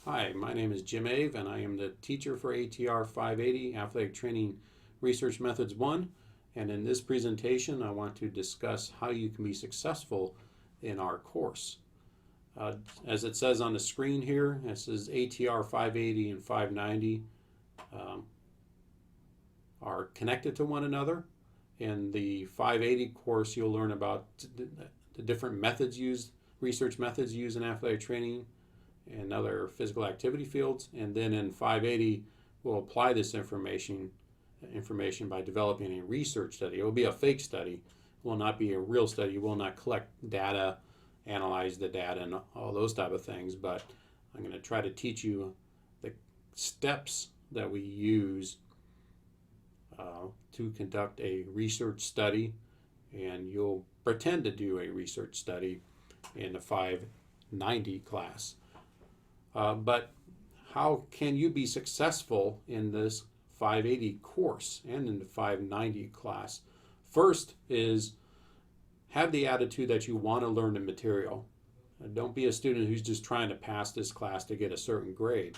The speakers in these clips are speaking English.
Hi, my name is Jim Ave, and I am the teacher for ATR 580, Athletic Training Research Methods 1. And in this presentation, I want to discuss how you can be successful in our course. As it says on the screen here, it says ATR 580 and 590 are connected to one another. In the 580 course, you'll learn about the different methods used, research methods used in athletic training and other physical activity fields. And then in 580, we'll apply this information by developing a research study. It will be a fake study. It will not be a real study. You will not collect data, analyze the data, and all those type of things. But I'm going to try to teach you the steps that we use to conduct a research study, and you'll pretend to do a research study in the 590 class. But how can you be successful in this 580 course and in the 590 class? First is have the attitude that you want to learn the material. Don't be a student who's just trying to pass this class to get a certain grade.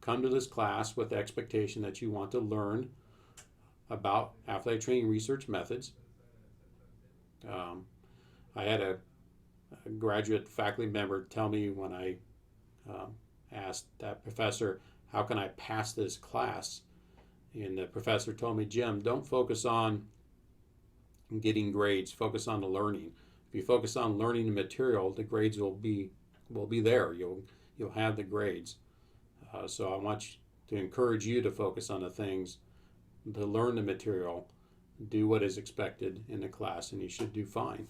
Come to this class with the expectation that you want to learn about athletic training research methods. I had a graduate faculty member tell me when I asked that professor, how can I pass this class? And the professor told me, Jim, don't focus on getting grades, focus on the learning. If you focus on learning the material, the grades will be there. You'll have the grades. So I want to encourage you to focus on the things, to learn the material, do what is expected in the class, and you should do fine.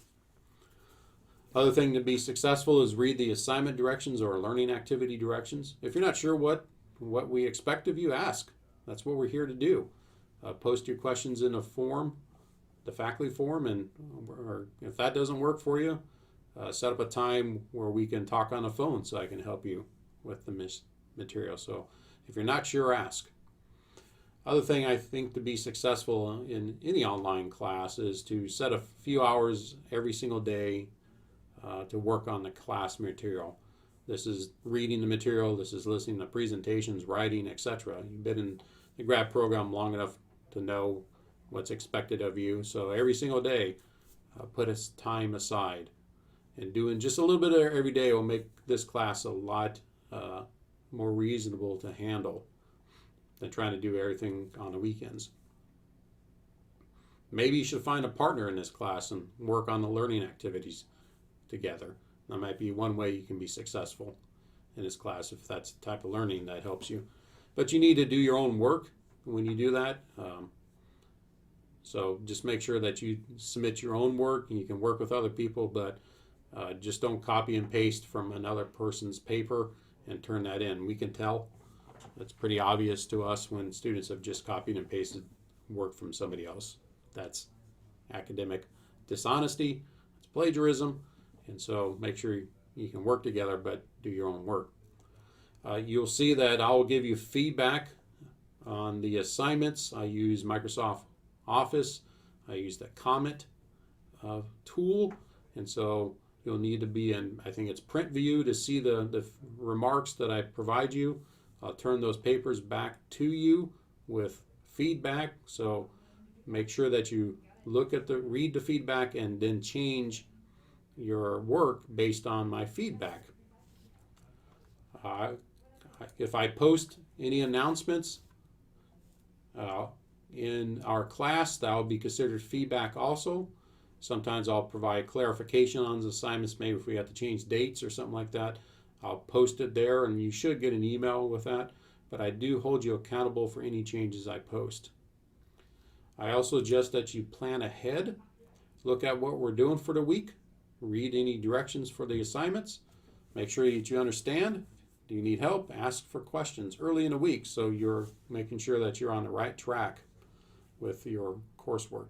Other thing to be successful is read the assignment directions or learning activity directions. If you're not sure what we expect of you, ask. That's what we're here to do. Post your questions in a form, the faculty form, or if that doesn't work for you, set up a time where we can talk on the phone so I can help you with the material. So if you're not sure, ask. Other thing I think to be successful in any online class is to set a few hours every single day to work on the class material. This is reading the material, this is listening to presentations, writing, etc. You've been in the grad program long enough to know what's expected of you. So every single day, put a time aside. And doing just a little bit of every day will make this class a lot more reasonable to handle than trying to do everything on the weekends. Maybe you should find a partner in this class and work on the learning activities together. That might be one way you can be successful in this class if that's the type of learning that helps you. But you need to do your own work when you do that. So just make sure that you submit your own work, and you can work with other people, but just don't copy and paste from another person's paper and turn that in. We can tell. It's pretty obvious to us when students have just copied and pasted work from somebody else. That's academic dishonesty. It's plagiarism. And so make sure you can work together, but do your own work. You'll see that I will give you feedback on the assignments. I use Microsoft Office. I use the comment tool. And so you'll need to be in, I think it's print view to see the remarks that I provide you. I'll turn those papers back to you with feedback. So make sure that you read the feedback and then change your work based on my feedback. If I post any announcements in our class, that will be considered feedback also. Sometimes I'll provide clarification on the assignments, maybe if we have to change dates or something like that. I'll post it there, and you should get an email with that, but I do hold you accountable for any changes I post. I also suggest that you plan ahead, look at what we're doing for the week, read any directions for the assignments, make sure that you understand. Do you need help? Ask for questions early in the week so you're making sure that you're on the right track with your coursework.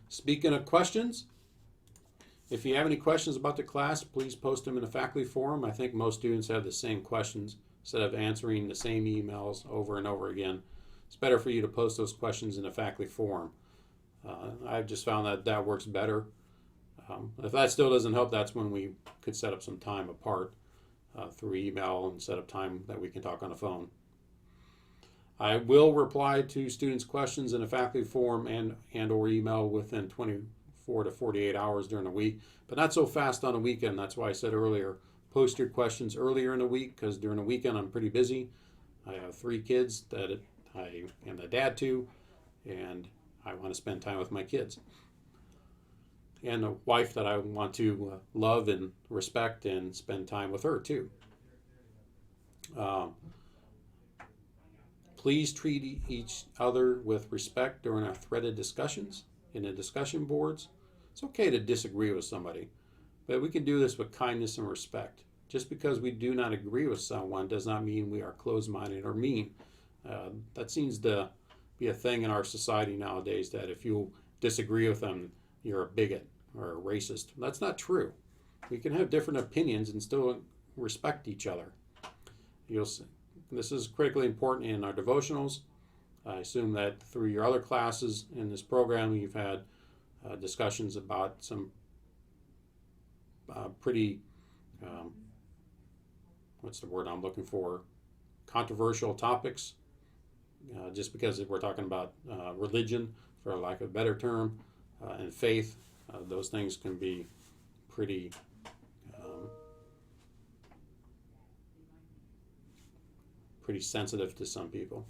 Speaking of questions, if you have any questions about the class, please post them in the faculty forum. I think most students have the same questions. Instead of answering the same emails over and over again, it's better for you to post those questions in the faculty forum. I've just found that works better. If that still doesn't help, that's when we could set up some time apart through email and set up time that we can talk on the phone. I will reply to students' questions in a faculty forum and or email within 24 to 48 hours during the week, but not so fast on a weekend. That's why I said earlier, post your questions earlier in the week, because during the weekend I'm pretty busy. I have 3 kids that I am the dad to, and I want to spend time with my kids. And a wife that I want to love and respect and spend time with her too. Please treat each other with respect during our threaded discussions in the discussion boards. It's okay to disagree with somebody, but we can do this with kindness and respect. Just because we do not agree with someone does not mean we are closed-minded or mean. That seems to be a thing in our society nowadays, that if you disagree with them, you're a bigot or a racist. That's not true. We can have different opinions and still respect each other. You'll see. This is critically important in our devotionals. I assume that through your other classes in this program, you've had discussions about some pretty, what's the word I'm looking for, controversial topics. Just because we're talking about religion, for lack of a better term, and faith, those things can be pretty sensitive to some people.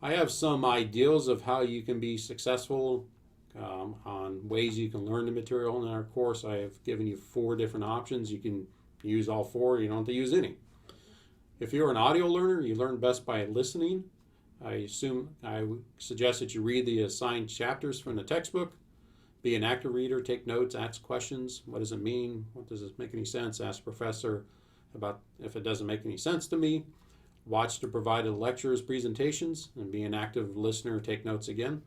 I have some ideals of how you can be successful on ways you can learn the material in our course. I have given you 4 different options. You can use all 4. You don't have to use any. If you're an audio learner, you learn best by listening. I would suggest that you read the assigned chapters from the textbook. Be an active reader, take notes, ask questions. What does it mean? What does it make any sense? Ask the professor about if it doesn't make any sense to me. Watch the provided lectures, presentations, and be an active listener, take notes again.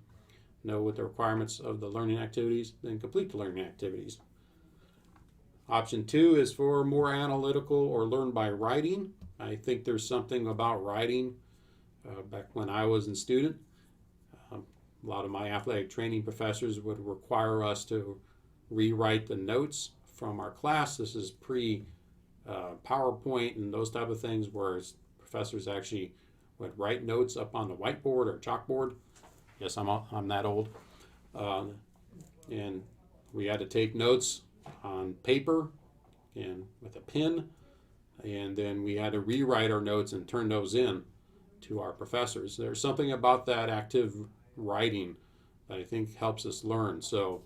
Know what the requirements of the learning activities, then complete the learning activities. Option 2 is for more analytical or learn by writing. I think there's something about writing. Back when I was a student, a lot of my athletic training professors would require us to rewrite the notes from our class. This is pre-PowerPoint and those type of things, where professors actually would write notes up on the whiteboard or chalkboard. Yes, I'm that old. And we had to take notes on paper and with a pen, and then we had to rewrite our notes and turn those in to our professors. There's something about that active writing that I think helps us learn. So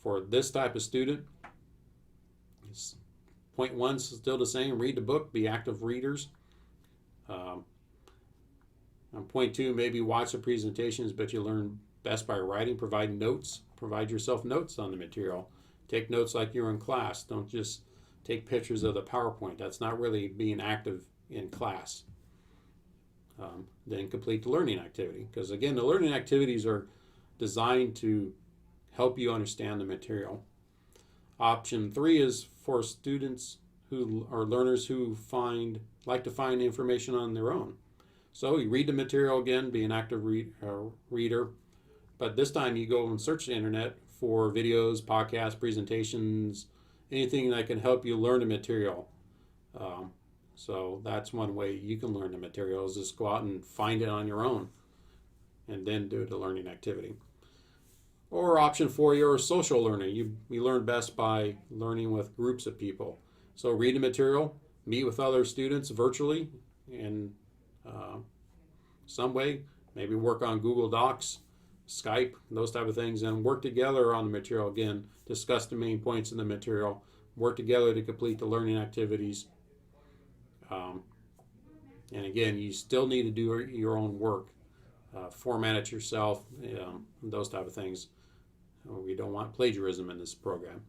for this type of student, point 1 is still the same: read the book, be active readers. On point 2, maybe watch the presentations, but you learn best by writing. Provide notes. Provide yourself notes on the material. Take notes like you're in class. Don't just take pictures of the PowerPoint. That's not really being active in class. Then complete the learning activity, because again, the learning activities are designed to help you understand the material. Option 3 is for students who are learners who like to find information on their own. So you read the material again, be an active reader, but this time you go and search the internet for videos, podcasts, presentations, anything that can help you learn the material. So that's one way you can learn the material, is just go out and find it on your own and then do the learning activity. Or option 4, you're a social learner. You learn best by learning with groups of people. So read the material, meet with other students virtually in some way, maybe work on Google Docs, Skype, those type of things, and work together on the material again, discuss the main points in the material, work together to complete the learning activities. And again, you still need to do your own work, format it yourself, those type of things. We don't want plagiarism in this program.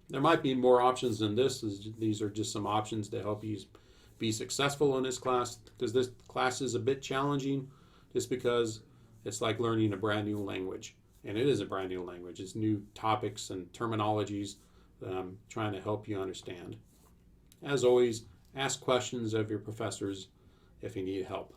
There might be more options than this. These are just some options to help you be successful in this class, because this class is a bit challenging just because it's like learning a brand new language. And it is a brand new language. It's new topics and terminologies that I'm trying to help you understand. As always, ask questions of your professors if you need help.